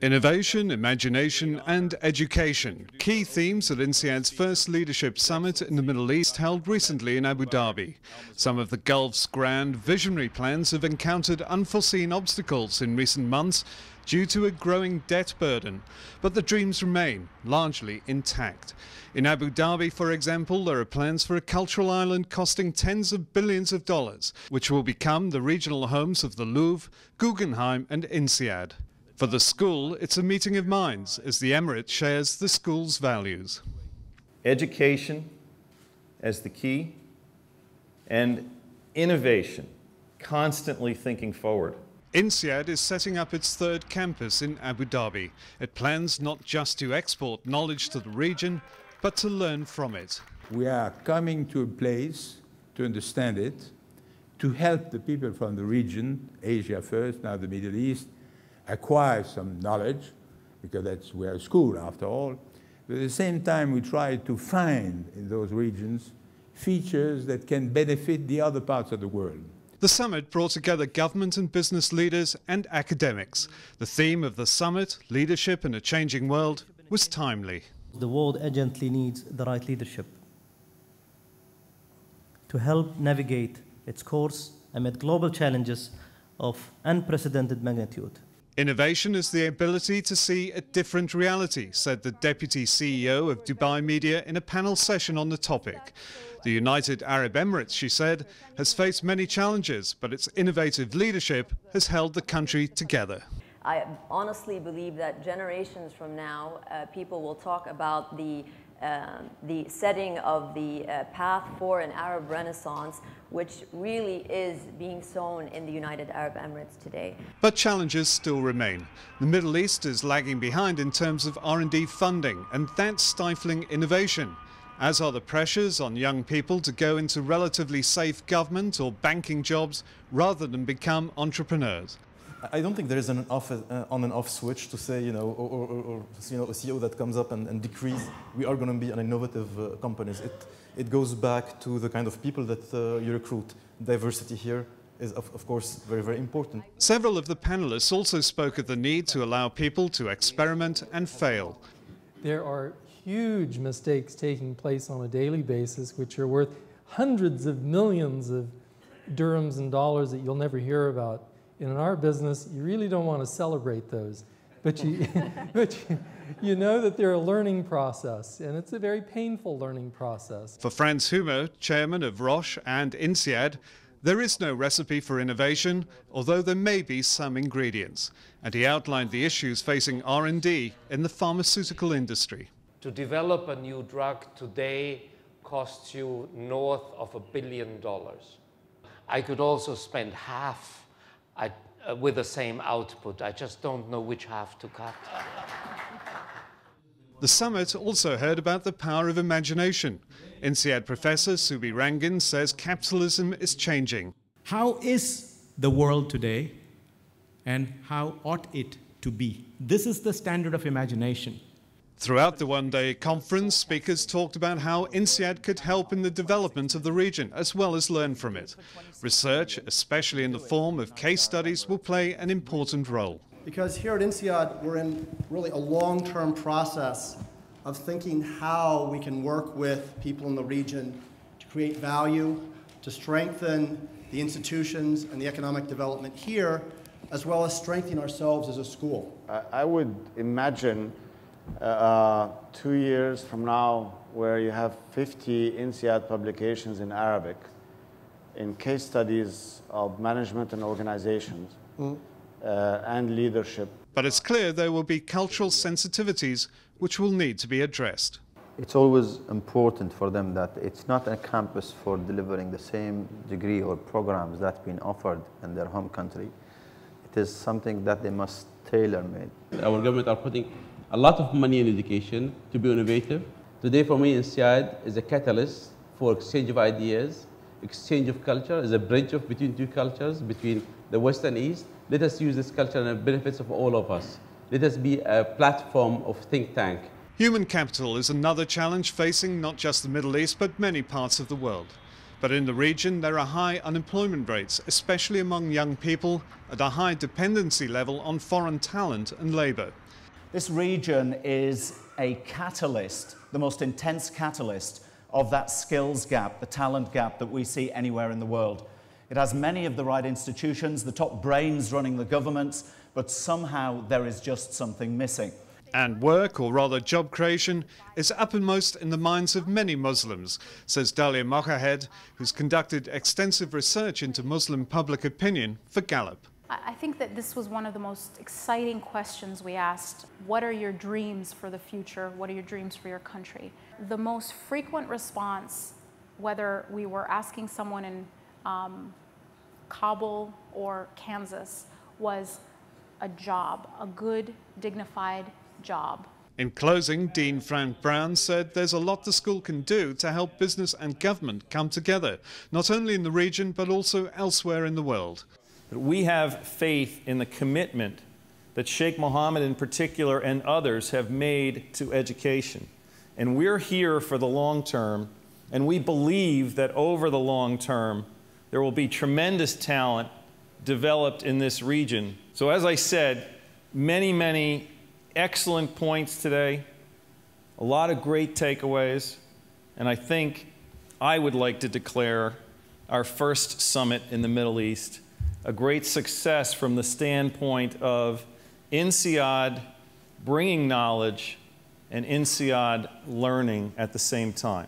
Innovation, imagination and education, key themes at INSEAD's first leadership summit in the Middle East held recently in Abu Dhabi. Some of the Gulf's grand visionary plans have encountered unforeseen obstacles in recent months due to a growing debt burden, but the dreams remain largely intact. In Abu Dhabi, for example, there are plans for a cultural island costing tens of billions of dollars, which will become the regional homes of the Louvre, Guggenheim and INSEAD. For the school, it's a meeting of minds as the Emirate shares the school's values. Education as the key, and innovation, constantly thinking forward. INSEAD is setting up its third campus in Abu Dhabi. It plans not just to export knowledge to the region, but to learn from it. We are coming to a place to understand it, to help the people from the region, Asia first, now the Middle East, acquire some knowledge, because we're a school after all. But at the same time, we try to find in those regions features that can benefit the other parts of the world. The summit brought together government and business leaders and academics. The theme of the summit, Leadership in a Changing World, was timely. The world urgently needs the right leadership to help navigate its course amid global challenges of unprecedented magnitude. Innovation is the ability to see a different reality, said the Deputy CEO of Dubai Media in a panel session on the topic. The United Arab Emirates, she said, has faced many challenges, but its innovative leadership has held the country together. I honestly believe that generations from now, people will talk about the setting of the path for an Arab Renaissance, which really is being sown in the United Arab Emirates today. But challenges still remain. The Middle East is lagging behind in terms of R&D funding, and that's stifling innovation, as are the pressures on young people to go into relatively safe government or banking jobs rather than become entrepreneurs. I don't think there is an on and off switch to say, you know, or you know, a CEO that comes up and decrees we are going to be an innovative companies. It goes back to the kind of people that you recruit. Diversity here is, of course, very, very important. Several of the panelists also spoke of the need to allow people to experiment and fail. There are huge mistakes taking place on a daily basis, which are worth hundreds of millions of dirhams and dollars that you'll never hear about. In our business, you really don't want to celebrate those, but you know that they're a learning process, and it's a very painful learning process. For Franz Humer, chairman of Roche and INSEAD, there is no recipe for innovation, although there may be some ingredients. And he outlined the issues facing R&D in the pharmaceutical industry. To develop a new drug today costs you north of $1 billion. I could also spend half with the same output. I just don't know which half to cut. The summit also heard about the power of imagination. INSEAD professor Subi Rangan says capitalism is changing. How is the world today, and how ought it to be? This is the standard of imagination. Throughout the one-day conference, speakers talked about how INSEAD could help in the development of the region, as well as learn from it. Research, especially in the form of case studies, will play an important role. Because here at INSEAD, we're in really a long-term process of thinking how we can work with people in the region to create value, to strengthen the institutions and the economic development here, as well as strengthening ourselves as a school. I would imagine 2 years from now, where you have 50 INSEAD publications in Arabic, in case studies of management and organizations, and leadership. But it's clear there will be cultural sensitivities which will need to be addressed. It's always important for them that it's not a campus for delivering the same degree or programs that's been offered in their home country. It is something that they must tailor-made. Our government are putting a lot of money in education to be innovative. Today for me, INSEAD is a catalyst for exchange of ideas, exchange of culture, is a bridge between two cultures, between the West and East. Let us use this culture and the benefits of all of us. Let us be a platform of think tank. Human capital is another challenge facing not just the Middle East, but many parts of the world. But in the region, there are high unemployment rates, especially among young people, and a high dependency level on foreign talent and labour. This region is a catalyst, the most intense catalyst of that skills gap, the talent gap that we see anywhere in the world. It has many of the right institutions, the top brains running the governments, but somehow there is just something missing. And work, or rather job creation, is uppermost in the minds of many Muslims, says Dalia Mokahed, who's conducted extensive research into Muslim public opinion for Gallup. I think that this was one of the most exciting questions we asked. What are your dreams for the future? What are your dreams for your country? The most frequent response, whether we were asking someone in Kabul or Kansas, was a job, a good, dignified job. In closing, Dean Frank Brown said there's a lot the school can do to help business and government come together, not only in the region but also elsewhere in the world. We have faith in the commitment that Sheikh Mohammed in particular and others have made to education. And we're here for the long term, and we believe that over the long term there will be tremendous talent developed in this region. So as I said, many excellent points today, a lot of great takeaways, and I think I would like to declare our first summit in the Middle East a great success from the standpoint of INSEAD bringing knowledge and INSEAD learning at the same time.